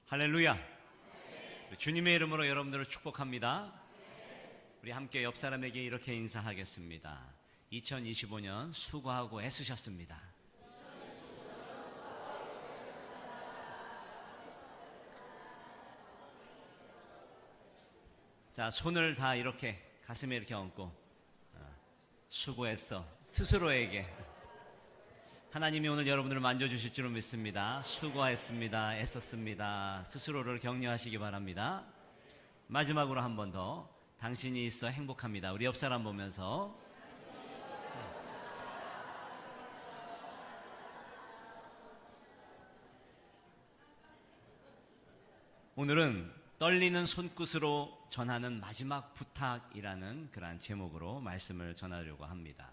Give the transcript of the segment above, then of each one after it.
할렐루야. 주님의 이름으로 여러분들을 축복합니다. 우리 함께 옆 사람에게 이렇게 인사하겠습니다. 2025년 수고하고 애쓰셨습니다. 자, 손을 다 이렇게 가슴에 이렇게 얹고 수고했어. 스스로에게 하나님이 오늘 여러분들을 만져주실 줄로 믿습니다. 수고했습니다. 애썼습니다. 스스로를 격려하시기 바랍니다. 마지막으로 한 번 더, 당신이 있어 행복합니다. 우리 옆 사람 보면서 오늘은 떨리는 손끝으로 전하는 마지막 부탁이라는 그러한 제목으로 말씀을 전하려고 합니다.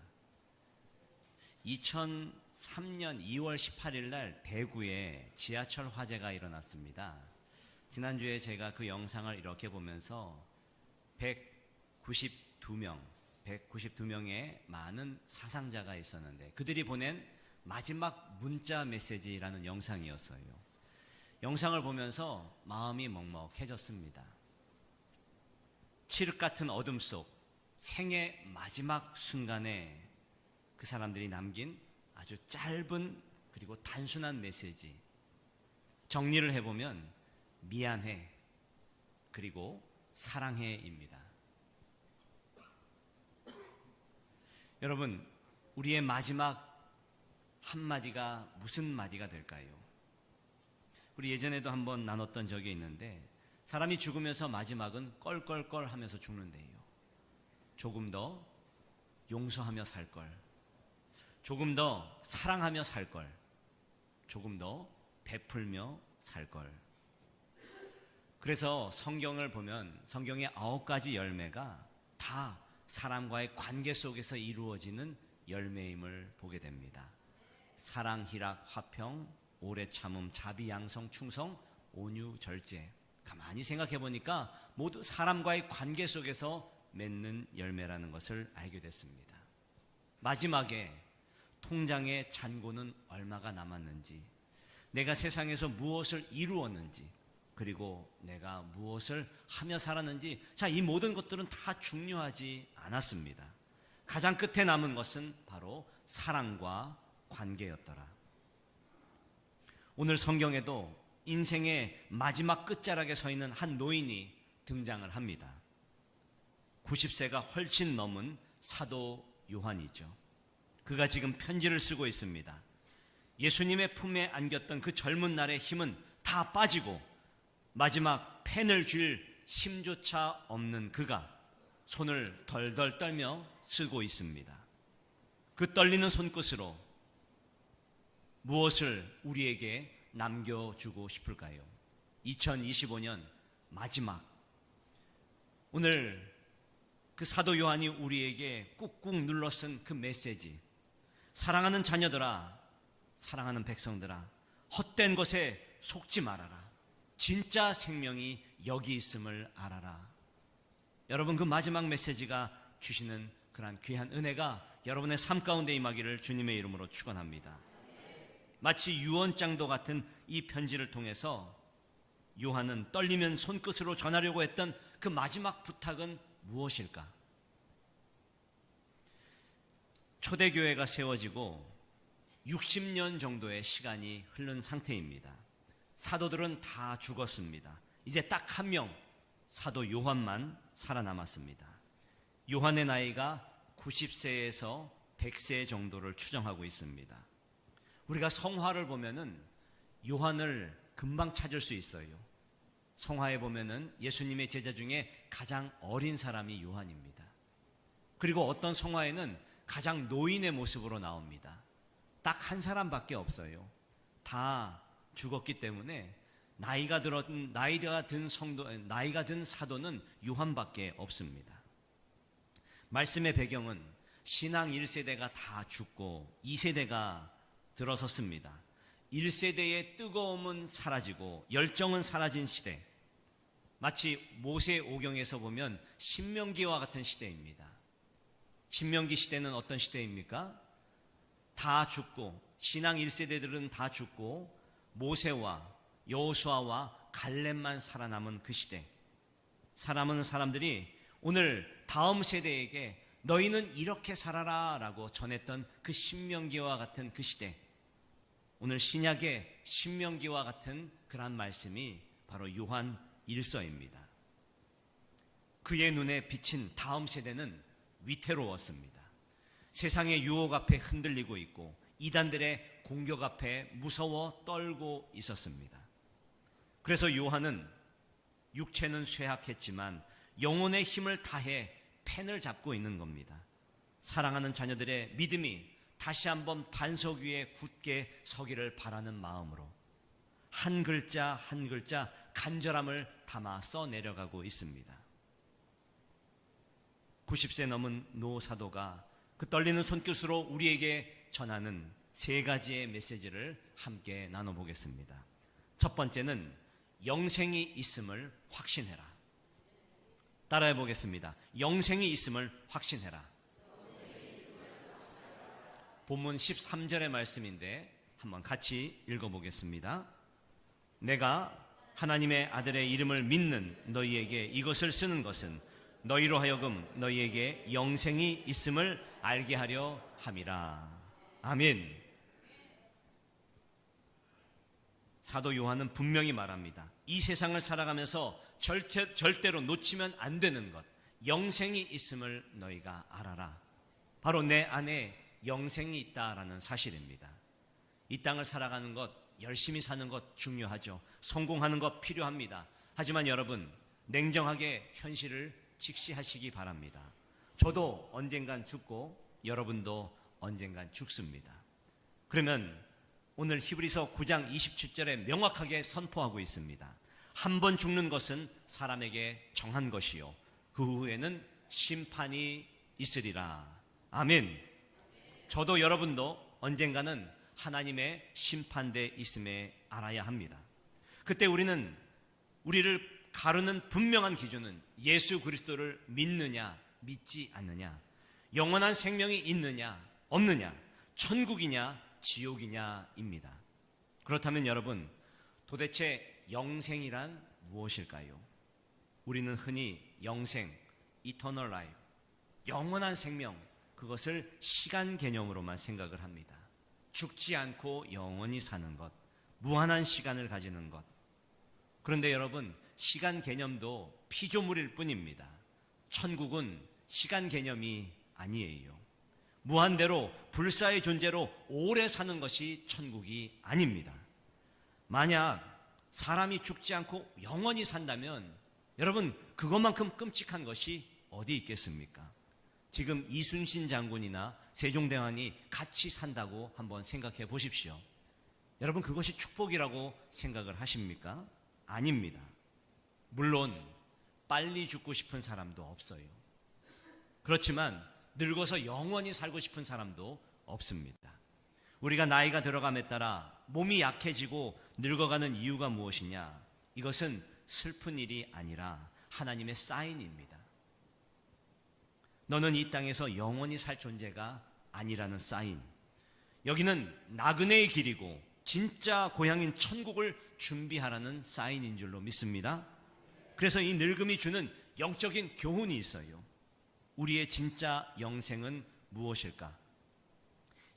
2003년 2월 18일 날 대구에 지하철 화재가 일어났습니다. 지난주에 제가 그 영상을 이렇게 보면서 192명의 많은 사상자가 있었는데 그들이 보낸 마지막 문자 메시지라는 영상이었어요. 영상을 보면서 마음이 먹먹해졌습니다. 칠흑 같은 어둠 속 생의 마지막 순간에 그 사람들이 남긴 아주 짧은 그리고 단순한 메시지, 정리를 해보면 미안해 그리고 사랑해입니다. 여러분, 우리의 마지막 한마디가 무슨 마디가 될까요? 우리 예전에도 한번 나눴던 적이 있는데 사람이 죽으면서 마지막은 껄껄껄 하면서 죽는데요. 조금 더 용서하며 살 걸, 조금 더 사랑하며 살 걸, 조금 더 베풀며 살 걸. 그래서 성경을 보면 성경의 9가지 열매가 다 사람과의 관계 속에서 이루어지는 열매임을 보게 됩니다. 사랑, 희락, 화평, 오래 참음, 자비, 양성, 충성, 온유, 절제. 가만히 생각해 보니까 모두 사람과의 관계 속에서 맺는 열매라는 것을 알게 됐습니다. 마지막에 통장의 잔고는 얼마가 남았는지, 내가 세상에서 무엇을 이루었는지, 그리고 내가 무엇을 하며 살았는지, 자, 이 모든 것들은 다 중요하지 않았습니다. 가장 끝에 남은 것은 바로 사랑과 관계였더라. 오늘 성경에도 인생의 마지막 끝자락에 서 있는 한 노인이 등장을 합니다. 90세가 훨씬 넘은 사도 요한이죠. 그가 지금 편지를 쓰고 있습니다. 예수님의 품에 안겼던 그 젊은 날의 힘은 다 빠지고 마지막 펜을 쥘 힘조차 없는 그가 손을 덜덜 떨며 쓰고 있습니다. 그 떨리는 손끝으로 무엇을 우리에게 남겨주고 싶을까요? 2025년 마지막, 오늘 그 사도 요한이 우리에게 꾹꾹 눌러 쓴 그 메시지, 사랑하는 자녀들아, 사랑하는 백성들아, 헛된 것에 속지 말아라. 진짜 생명이 여기 있음을 알아라. 여러분, 그 마지막 메시지가 주시는 그러한 귀한 은혜가 여러분의 삶 가운데 임하기를 주님의 이름으로 축원합니다. 마치 유언장도 같은 이 편지를 통해서 요한은 떨리면 손끝으로 전하려고 했던 그 마지막 부탁은 무엇일까? 초대교회가 세워지고 60년 정도의 시간이 흐른 상태입니다. 사도들은 다 죽었습니다. 이제 딱 한 명, 사도 요한만 살아남았습니다. 요한의 나이가 90세에서 100세 정도를 추정하고 있습니다. 우리가 성화를 보면은 요한을 금방 찾을 수 있어요. 성화에 보면은 예수님의 제자 중에 가장 어린 사람이 요한입니다. 그리고 어떤 성화에는 가장 노인의 모습으로 나옵니다. 딱 한 사람밖에 없어요. 다 죽었기 때문에 나이가 든 사도는 요한밖에 없습니다. 말씀의 배경은 신앙 1세대가 다 죽고 2세대가 들어섰습니다. 1세대의 뜨거움은 사라지고 열정은 사라진 시대, 마치 모세오경에서 보면 신명기와 같은 시대입니다. 신명기 시대는 어떤 시대입니까? 다 죽고, 신앙 1세대들은 다 죽고 모세와 여호수아와 갈렙만 살아남은 그 시대, 사람은 사람들이 오늘 다음 세대에게 너희는 이렇게 살아라 라고 전했던 그 신명기와 같은 그 시대, 오늘 신약의 신명기와 같은 그런 말씀이 바로 요한 1서입니다. 그의 눈에 비친 다음 세대는 위태로웠습니다. 세상의 유혹 앞에 흔들리고 있고 이단들의 공격 앞에 무서워 떨고 있었습니다. 그래서 요한은 육체는 쇠약했지만 영혼의 힘을 다해 펜을 잡고 있는 겁니다. 사랑하는 자녀들의 믿음이 다시 한번 반석 위에 굳게 서기를 바라는 마음으로 한 글자 한 글자 간절함을 담아 써내려가고 있습니다. 90세 넘은 노 사도가 그 떨리는 손끝으로 우리에게 전하는 세 가지의 메시지를 함께 나눠보겠습니다. 첫 번째는 영생이 있음을 확신해라. 따라해 보겠습니다. 영생이 있음을 확신해라. 본문 13절의 말씀인데 한번 같이 읽어보겠습니다. 내가 하나님의 아들의 이름을 믿는 너희에게 이것을 쓰는 것은 너희로 하여금 너희에게 영생이 있음을 알게 하려 함이라. 아멘. 사도 요한은 분명히 말합니다. 이 세상을 살아가면서 절대로 놓치면 안 되는 것, 영생이 있음을 너희가 알아라. 바로 내 안에 영생이 있다라는 사실입니다. 이 땅을 살아가는 것, 열심히 사는 것 중요하죠. 성공하는 것 필요합니다. 하지만 여러분, 냉정하게 현실을 직시하시기 바랍니다. 저도 언젠간 죽고 여러분도 언젠간 죽습니다. 그러면 오늘 히브리서 9장 27절에 명확하게 선포하고 있습니다. 한 번 죽는 것은 사람에게 정한 것이요 그 후에는 심판이 있으리라. 아멘. 저도 여러분도 언젠가는 하나님의 심판대에 있음에 알아야 합니다. 그때 우리를 가르는 분명한 기준은 예수 그리스도를 믿느냐 믿지 않느냐, 영원한 생명이 있느냐 없느냐, 천국이냐 지옥이냐입니다. 그렇다면 여러분, 도대체 영생이란 무엇일까요? 우리는 흔히 영생, eternal life, 영원한 생명, 그것을 시간 개념으로만 생각을 합니다. 죽지 않고 영원히 사는 것, 무한한 시간을 가지는 것. 그런데 여러분, 시간 개념도 피조물일 뿐입니다. 천국은 시간 개념이 아니에요. 무한대로 불사의 존재로 오래 사는 것이 천국이 아닙니다. 만약 사람이 죽지 않고 영원히 산다면 여러분, 그것만큼 끔찍한 것이 어디 있겠습니까? 지금 이순신 장군이나 세종대왕이 같이 산다고 한번 생각해 보십시오. 여러분, 그것이 축복이라고 생각을 하십니까? 아닙니다. 물론 빨리 죽고 싶은 사람도 없어요. 그렇지만 늙어서 영원히 살고 싶은 사람도 없습니다. 우리가 나이가 들어감에 따라 몸이 약해지고 늙어가는 이유가 무엇이냐? 이것은 슬픈 일이 아니라 하나님의 사인입니다. 너는 이 땅에서 영원히 살 존재가 아니라는 사인. 여기는 나그네의 길이고 진짜 고향인 천국을 준비하라는 사인인 줄로 믿습니다. 그래서 이 늙음이 주는 영적인 교훈이 있어요. 우리의 진짜 영생은 무엇일까?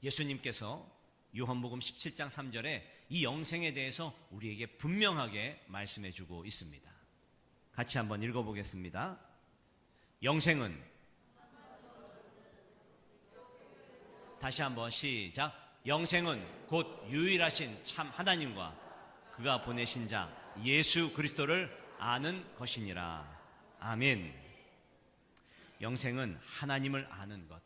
예수님께서 요한복음 17장 3절에 이 영생에 대해서 우리에게 분명하게 말씀해 주고 있습니다. 같이 한번 읽어보겠습니다. 영생은, 다시 한번 시작. 영생은 곧 유일하신 참 하나님과 그가 보내신 자 예수 그리스도를 아는 것이니라. 아멘. 영생은 하나님을 아는 것,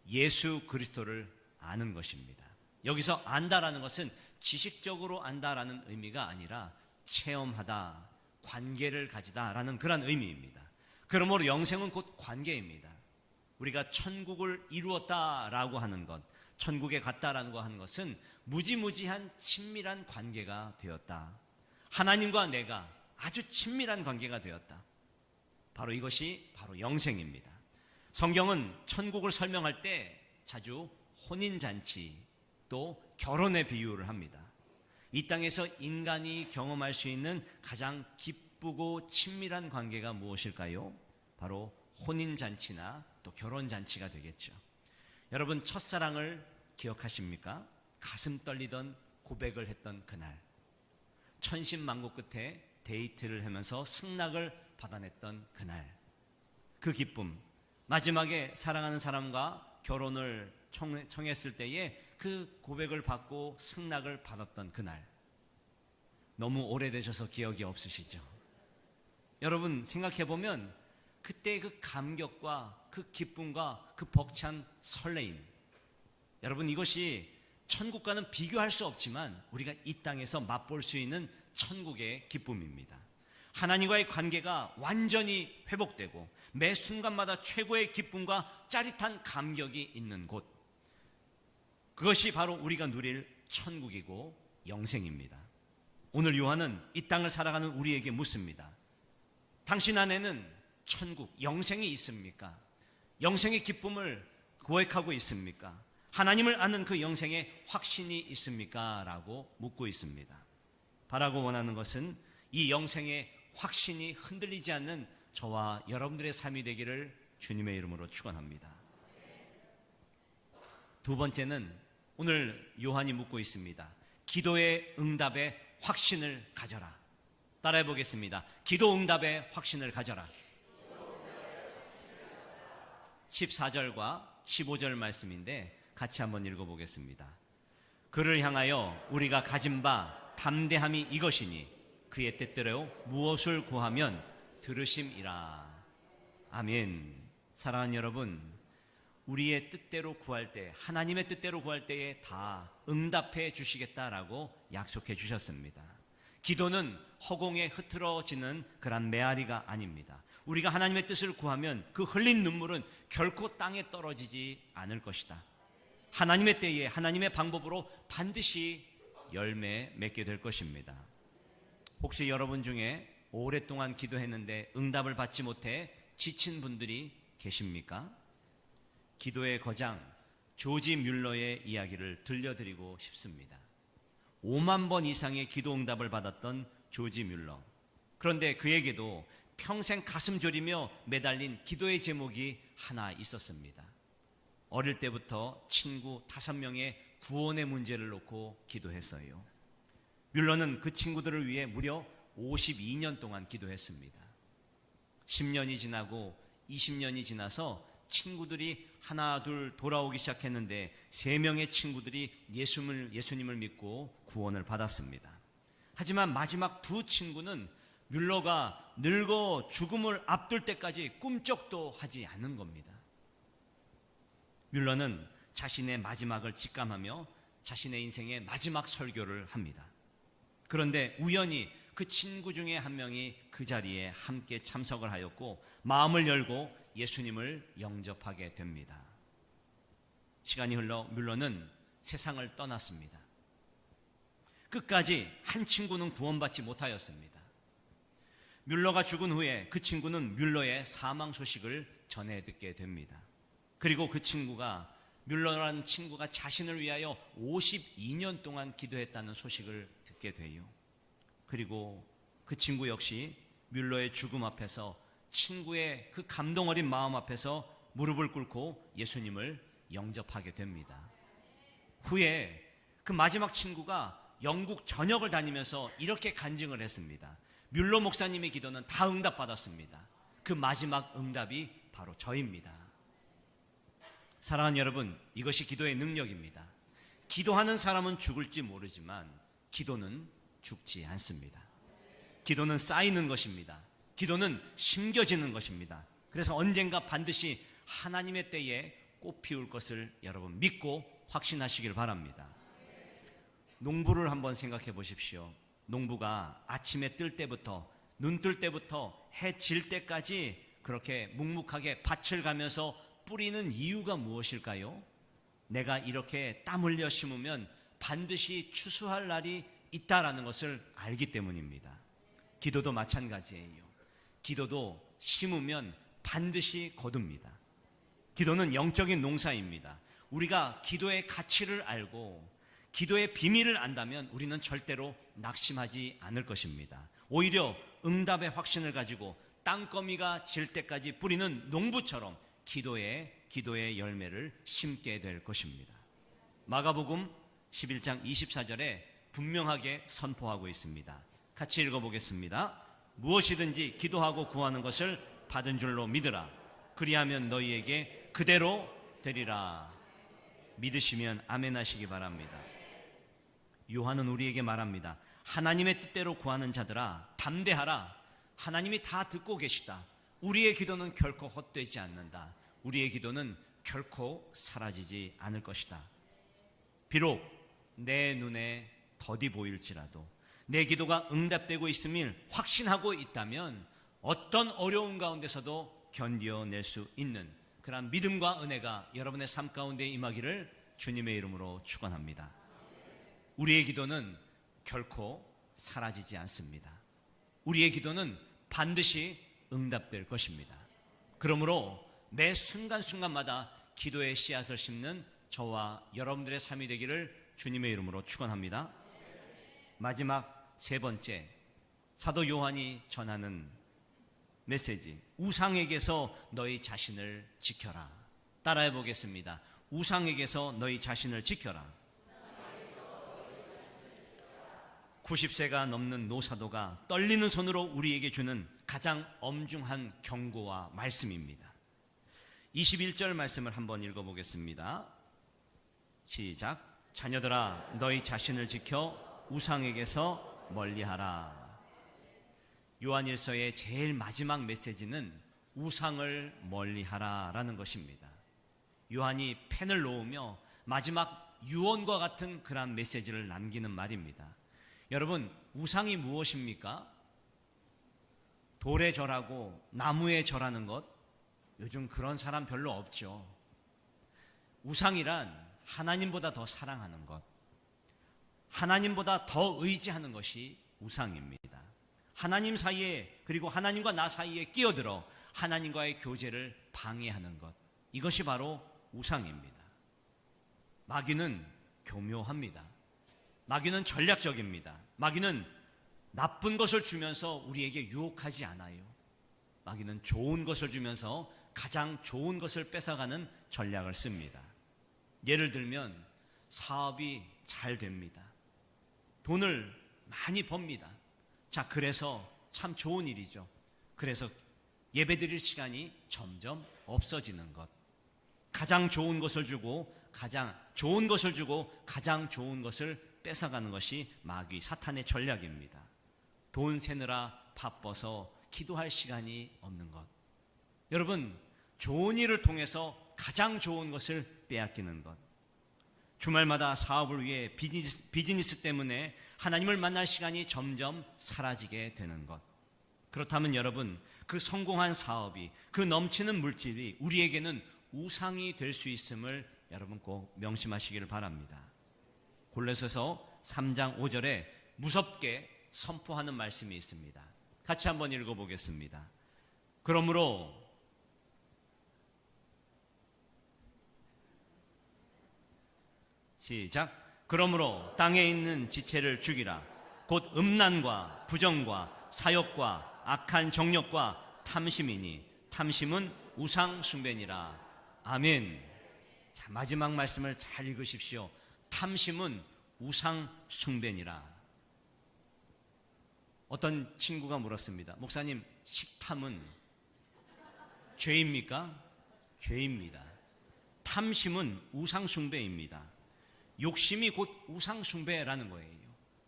예수 그리스도를 아는 것입니다. 여기서 안다라는 것은 지식적으로 안다라는 의미가 아니라 체험하다, 관계를 가지다라는 그런 의미입니다. 그러므로 영생은 곧 관계입니다. 우리가 천국을 이루었다라고 하는 것, 천국에 갔다라는 거 하는 것은 무지무지한 친밀한 관계가 되었다. 하나님과 내가 아주 친밀한 관계가 되었다. 바로 이것이 바로 영생입니다. 성경은 천국을 설명할 때 자주 혼인잔치 또 결혼의 비유를 합니다. 이 땅에서 인간이 경험할 수 있는 가장 기쁘고 친밀한 관계가 무엇일까요? 바로 혼인잔치나 또 결혼잔치가 되겠죠. 여러분, 첫사랑을 기억하십니까? 가슴 떨리던 고백을 했던 그날, 천신만고 끝에 데이트를 하면서 승낙을 받아냈던 그날, 그 기쁨, 마지막에 사랑하는 사람과 결혼을 청했을 때에 그 고백을 받고 승낙을 받았던 그날, 너무 오래되셔서 기억이 없으시죠? 여러분, 생각해보면 그때 그 감격과 그 기쁨과 그 벅찬 설레임, 여러분, 이것이 천국과는 비교할 수 없지만 우리가 이 땅에서 맛볼 수 있는 천국의 기쁨입니다. 하나님과의 관계가 완전히 회복되고 매 순간마다 최고의 기쁨과 짜릿한 감격이 있는 곳, 그것이 바로 우리가 누릴 천국이고 영생입니다. 오늘 요한은 이 땅을 살아가는 우리에게 묻습니다. 당신 안에는 천국, 영생이 있습니까? 영생의 기쁨을 고백하고 있습니까? 하나님을 아는 그 영생의 확신이 있습니까? 라고 묻고 있습니다. 바라고 원하는 것은 이 영생의 확신이 흔들리지 않는 저와 여러분들의 삶이 되기를 주님의 이름으로 축원합니다. 두 번째는 오늘 요한이 묻고 있습니다. 기도의 응답의 확신을 가져라. 따라해 보겠습니다. 기도 응답의 확신을 가져라. 14절과 15절 말씀인데 같이 한번 읽어보겠습니다. 그를 향하여 우리가 가진 바 담대함이 이것이니 그의 뜻대로 무엇을 구하면 들으심이라. 아멘. 사랑하는 여러분, 우리의 뜻대로 구할 때, 하나님의 뜻대로 구할 때에 다 응답해 주시겠다라고 약속해 주셨습니다. 기도는 허공에 흐트러지는 그런 메아리가 아닙니다. 우리가 하나님의 뜻을 구하면 그 흘린 눈물은 결코 땅에 떨어지지 않을 것이다. 하나님의 때에 하나님의 방법으로 반드시 열매 맺게 될 것입니다. 혹시 여러분 중에 오랫동안 기도했는데 응답을 받지 못해 지친 분들이 계십니까? 기도의 거장 조지 뮬러의 이야기를 들려드리고 싶습니다. 5만 번 이상의 기도 응답을 받았던 조지 뮬러. 그런데 그에게도 평생 가슴 졸이며 매달린 기도의 제목이 하나 있었습니다. 어릴 때부터 친구 5명의 구원의 문제를 놓고 기도했어요. 뮬러는 그 친구들을 위해 무려 52년 동안 기도했습니다. 10년이 지나고 20년이 지나서 친구들이 하나 둘 돌아오기 시작했는데 3명의 친구들이 예수님을 믿고 구원을 받았습니다. 하지만 마지막 2 친구는 뮬러가 늙어 죽음을 앞둘 때까지 꿈쩍도 하지 않는 겁니다. 뮬러는 자신의 마지막을 직감하며 자신의 인생의 마지막 설교를 합니다. 그런데 우연히 그 친구 중에 한 명이 그 자리에 함께 참석을 하였고 마음을 열고 예수님을 영접하게 됩니다. 시간이 흘러 뮬러는 세상을 떠났습니다. 끝까지 한 친구는 구원받지 못하였습니다. 뮬러가 죽은 후에 그 친구는 뮬러의 사망 소식을 전해 듣게 됩니다. 그리고 그 친구가, 뮬러라는 친구가 자신을 위하여 52년 동안 기도했다는 소식을 듣게 돼요. 그리고 그 친구 역시 뮬러의 죽음 앞에서 친구의 그 감동 어린 마음 앞에서 무릎을 꿇고 예수님을 영접하게 됩니다. 후에 그 마지막 친구가 영국 전역을 다니면서 이렇게 간증을 했습니다. 뮬러 목사님의 기도는 다 응답받았습니다. 그 마지막 응답이 바로 저입니다. 사랑하는 여러분, 이것이 기도의 능력입니다. 기도하는 사람은 죽을지 모르지만 기도는 죽지 않습니다. 기도는 쌓이는 것입니다. 기도는 심겨지는 것입니다. 그래서 언젠가 반드시 하나님의 때에 꽃 피울 것을 여러분 믿고 확신하시길 바랍니다. 농부를 한번 생각해 보십시오. 농부가 아침에 뜰 때부터, 눈 뜰 때부터 해 질 때까지 그렇게 묵묵하게 밭을 가면서 뿌리는 이유가 무엇일까요? 내가 이렇게 땀 흘려 심으면 반드시 추수할 날이 있다라는 것을 알기 때문입니다. 기도도 마찬가지예요. 기도도 심으면 반드시 거둡니다. 기도는 영적인 농사입니다. 우리가 기도의 가치를 알고 기도의 비밀을 안다면 우리는 절대로 낙심하지 않을 것입니다. 오히려 응답의 확신을 가지고 땅거미가 질 때까지 뿌리는 농부처럼 기도의 열매를 심게 될 것입니다. 마가복음 11장 24절에 분명하게 선포하고 있습니다. 같이 읽어보겠습니다. 무엇이든지 기도하고 구하는 것을 받은 줄로 믿으라. 그리하면 너희에게 그대로 되리라. 믿으시면 아멘 하시기 바랍니다. 요한은 우리에게 말합니다. 하나님의 뜻대로 구하는 자들아, 담대하라. 하나님이 다 듣고 계시다. 우리의 기도는 결코 헛되지 않는다. 우리의 기도는 결코 사라지지 않을 것이다. 비록 내 눈에 더디 보일지라도 내 기도가 응답되고 있음을 확신하고 있다면 어떤 어려움 가운데서도 견뎌낼 수 있는 그런 믿음과 은혜가 여러분의 삶 가운데 임하기를 주님의 이름으로 축원합니다. 우리의 기도는 결코 사라지지 않습니다. 우리의 기도는 반드시 응답될 것입니다. 그러므로 매 순간순간마다 기도의 씨앗을 심는 저와 여러분들의 삶이 되기를 주님의 이름으로 축원합니다. 마지막 세 번째, 사도 요한이 전하는 메시지, 우상에게서 너희 자신을 지켜라. 따라해 보겠습니다. 우상에게서 너희 자신을 지켜라. 90세가 넘는 노사도가 떨리는 손으로 우리에게 주는 가장 엄중한 경고와 말씀입니다. 21절 말씀을 한번 읽어보겠습니다. 시작. 자녀들아, 너희 자신을 지켜 우상에게서 멀리하라. 요한일서의 제일 마지막 메시지는 우상을 멀리하라라는 것입니다. 요한이 펜을 놓으며 마지막 유언과 같은 그런 메시지를 남기는 말입니다. 여러분, 우상이 무엇입니까? 돌에 절하고 나무에 절하는 것, 요즘 그런 사람 별로 없죠. 우상이란 하나님보다 더 사랑하는 것, 하나님보다 더 의지하는 것이 우상입니다. 하나님 사이에, 그리고 하나님과 나 사이에 끼어들어 하나님과의 교제를 방해하는 것, 이것이 바로 우상입니다. 마귀는 교묘합니다. 마귀는 전략적입니다. 마귀는 나쁜 것을 주면서 우리에게 유혹하지 않아요. 마귀는 좋은 것을 주면서 가장 좋은 것을 뺏어가는 전략을 씁니다. 예를 들면 사업이 잘 됩니다. 돈을 많이 법니다. 자, 그래서 참 좋은 일이죠. 그래서 예배드릴 시간이 점점 없어지는 것. 가장 좋은 것을 주고 가장 좋은 것을 뺏어가는 것이 마귀 사탄의 전략입니다. 돈 세느라 바빠서 기도할 시간이 없는 것. 여러분, 좋은 일을 통해서 가장 좋은 것을 빼앗기는 것. 주말마다 사업을 위해 비즈니스 때문에 하나님을 만날 시간이 점점 사라지게 되는 것. 그렇다면 여러분, 그 성공한 사업이, 그 넘치는 물질이 우리에게는 우상이 될 수 있음을 여러분 꼭 명심하시기를 바랍니다. 골로새서 3장 5절에 무섭게 선포하는 말씀이 있습니다. 같이 한번 읽어보겠습니다. 그러므로 시작. 그러므로 땅에 있는 지체를 죽이라. 곧 음란과 부정과 사욕과 악한 정욕과 탐심이니 탐심은 우상 숭배니라. 아멘. 자, 마지막 말씀을 잘 읽으십시오. 탐심은 우상 숭배니라. 어떤 친구가 물었습니다. 목사님, 식탐은 죄입니까? 죄입니다. 탐심은 우상 숭배입니다. 욕심이 곧 우상 숭배라는 거예요.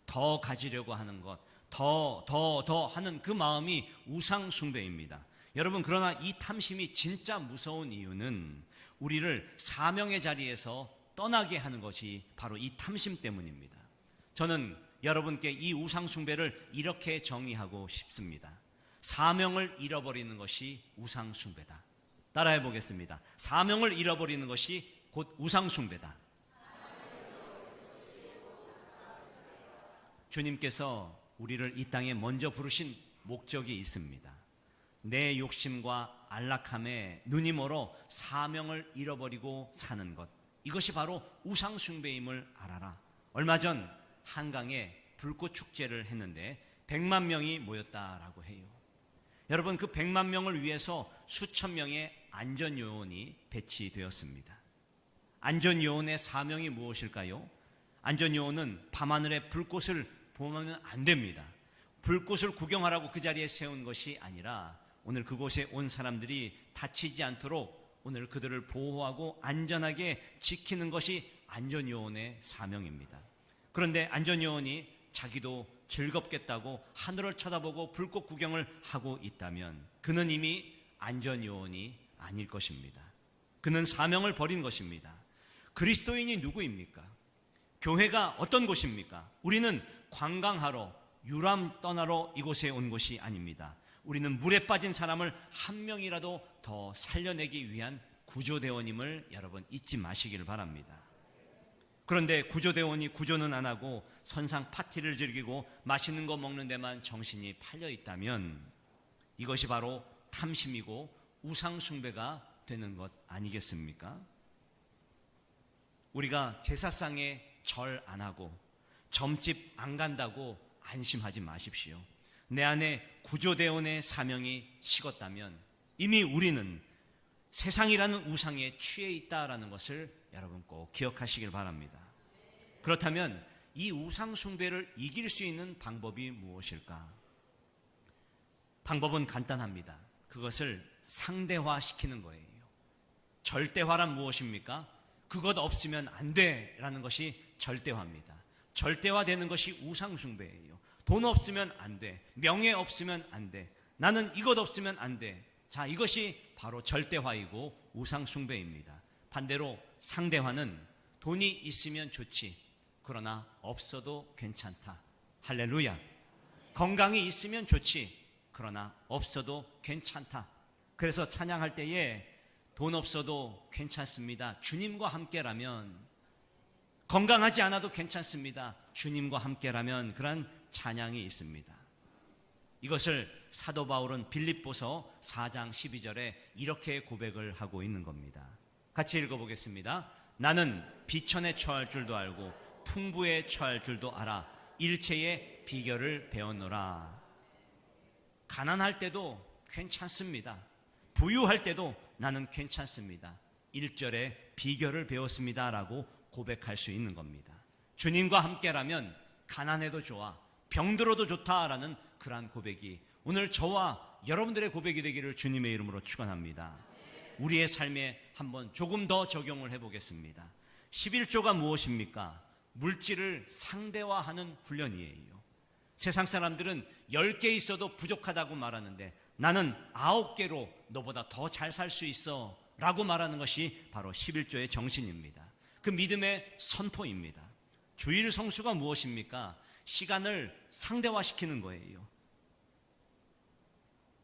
더 가지려고 하는 것, 더 하는 그 마음이 우상 숭배입니다. 여러분, 그러나 이 탐심이 진짜 무서운 이유는 우리를 사명의 자리에서 떠나게 하는 것이 바로 이 탐심 때문입니다. 저는 여러분께 이 우상 숭배를 이렇게 정의하고 싶습니다. 사명을 잃어버리는 것이 우상 숭배다. 따라해 보겠습니다. 사명을 잃어버리는 것이 곧 우상 숭배다. 주님께서 우리를 이 땅에 먼저 부르신 목적이 있습니다. 내 욕심과 안락함에 눈이 멀어 사명을 잃어버리고 사는 것, 이것이 바로 우상 숭배임을 알아라. 얼마 전 한강에 불꽃 축제를 했는데 100만 명이 모였다라고 해요. 여러분, 그 100만 명을 위해서 수천 명의 안전요원이 배치되었습니다. 안전요원의 사명이 무엇일까요? 안전요원은 밤하늘의 불꽃을 보면 안 됩니다. 불꽃을 구경하라고 그 자리에 세운 것이 아니라 오늘 그곳에 온 사람들이 다치지 않도록 오늘 그들을 보호하고 안전하게 지키는 것이 안전요원의 사명입니다. 그런데 안전요원이 자기도 즐겁겠다고 하늘을 쳐다보고 불꽃 구경을 하고 있다면 그는 이미 안전요원이 아닐 것입니다. 그는 사명을 버린 것입니다. 그리스도인이 누구입니까? 교회가 어떤 곳입니까? 우리는 관광하러, 유람 떠나러 이곳에 온 것이 아닙니다. 우리는 물에 빠진 사람을 한 명이라도 더 살려내기 위한 구조대원임을 여러분 잊지 마시기를 바랍니다. 그런데 구조대원이 구조는 안 하고 선상 파티를 즐기고 맛있는 거 먹는 데만 정신이 팔려 있다면 이것이 바로 탐심이고 우상숭배가 되는 것 아니겠습니까? 우리가 제사상에 절 안 하고 점집 안 간다고 안심하지 마십시오. 내 안에 구조대원의 사명이 식었다면 이미 우리는 세상이라는 우상에 취해 있다라는 것을 여러분 꼭 기억하시길 바랍니다. 그렇다면 이 우상 숭배를 이길 수 있는 방법이 무엇일까? 방법은 간단합니다. 그것을 상대화시키는 거예요. 절대화란 무엇입니까? 그것 없으면 안 돼라는 것이 절대화입니다. 절대화되는 것이 우상 숭배예요. 돈 없으면 안 돼. 명예 없으면 안 돼. 나는 이것 없으면 안 돼. 자, 이것이 바로 절대화이고 우상 숭배입니다. 반대로 상대화는 돈이 있으면 좋지. 그러나 없어도 괜찮다. 할렐루야. 건강이 있으면 좋지. 그러나 없어도 괜찮다. 그래서 찬양할 때에 돈 없어도 괜찮습니다. 주님과 함께라면, 건강하지 않아도 괜찮습니다. 주님과 함께라면, 그런 찬양이 있습니다. 이것을 사도 바울은 빌립보서 4장 12절에 이렇게 고백을 하고 있는 겁니다. 같이 읽어보겠습니다. 나는 비천에 처할 줄도 알고 풍부에 처할 줄도 알아 일체의 비결을 배웠노라. 가난할 때도 괜찮습니다. 부유할 때도 나는 괜찮습니다. 1절에 비결을 배웠습니다 라고 고백할 수 있는 겁니다. 주님과 함께라면 가난해도 좋아, 병들어도 좋다라는 그러한 고백이 오늘 저와 여러분들의 고백이 되기를 주님의 이름으로 축원합니다. 우리의 삶에 한번 조금 더 적용을 해보겠습니다. 11조가 무엇입니까? 물질을 상대화하는 훈련이에요. 세상 사람들은 10개 있어도 부족하다고 말하는데 나는 9개로 너보다 더 잘 살 수 있어 라고 말하는 것이 바로 11조의 정신입니다. 그 믿음의 선포입니다. 주일 성수가 무엇입니까? 시간을 상대화시키는 거예요.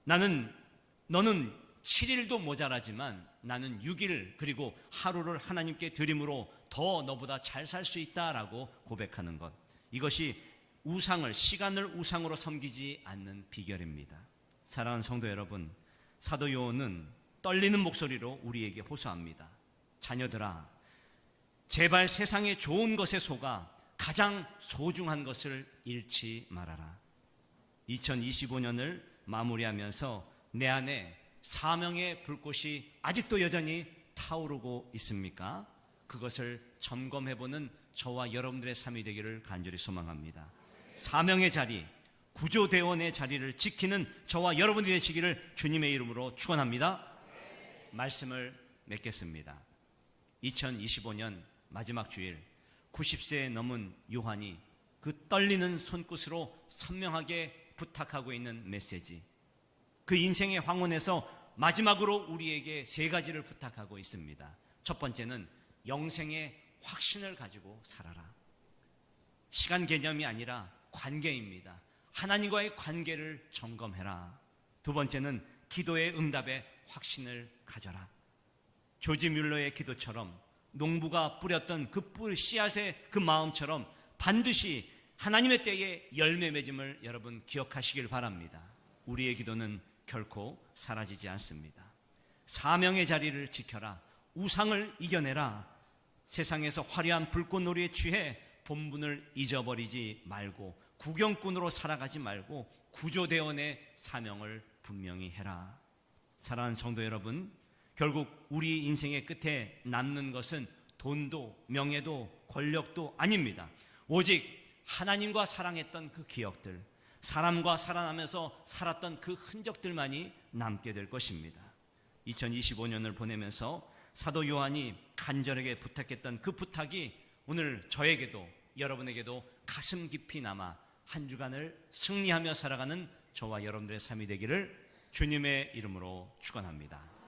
너는 7일도 모자라지만 나는 6일 그리고 하루를 하나님께 드림으로 더 너보다 잘 살 수 있다라고 고백하는 것. 이것이 시간을 우상으로 섬기지 않는 비결입니다. 사랑하는 성도 여러분, 사도 요한은 떨리는 목소리로 우리에게 호소합니다. 자녀들아, 제발 세상의 좋은 것에 속아 가장 소중한 것을 잃지 말아라. 2025년을 마무리하면서 내 안에 사명의 불꽃이 아직도 여전히 타오르고 있습니까? 그것을 점검해보는 저와 여러분들의 삶이 되기를 간절히 소망합니다. 사명의 자리, 구조대원의 자리를 지키는 저와 여러분이 되시기를 주님의 이름으로 축원합니다. 말씀을 맺겠습니다. 2025년 마지막 주일, 90세에 넘은 요한이 그 떨리는 손끝으로 선명하게 부탁하고 있는 메시지, 그 인생의 황혼에서 마지막으로 우리에게 3가지를 부탁하고 있습니다. 첫 번째는 영생의 확신을 가지고 살아라. 시간 개념이 아니라 관계입니다. 하나님과의 관계를 점검해라. 두 번째는 기도의 응답에 확신을 가져라. 조지 뮬러의 기도처럼, 농부가 뿌렸던 그 씨앗의 그 마음처럼 반드시 하나님의 때에 열매 맺음을 여러분 기억하시길 바랍니다. 우리의 기도는 결코 사라지지 않습니다. 사명의 자리를 지켜라. 우상을 이겨내라. 세상에서 화려한 불꽃놀이에 취해 본분을 잊어버리지 말고 구경꾼으로 살아가지 말고 구조대원의 사명을 분명히 해라. 사랑하는 성도 여러분, 결국 우리 인생의 끝에 남는 것은 돈도 명예도 권력도 아닙니다. 오직 하나님과 사랑했던 그 기억들, 사람과 살아나면서 살았던 그 흔적들만이 남게 될 것입니다. 2025년을 보내면서 사도 요한이 간절하게 부탁했던 그 부탁이 오늘 저에게도 여러분에게도 가슴 깊이 남아 한 주간을 승리하며 살아가는 저와 여러분들의 삶이 되기를 주님의 이름으로 축원합니다.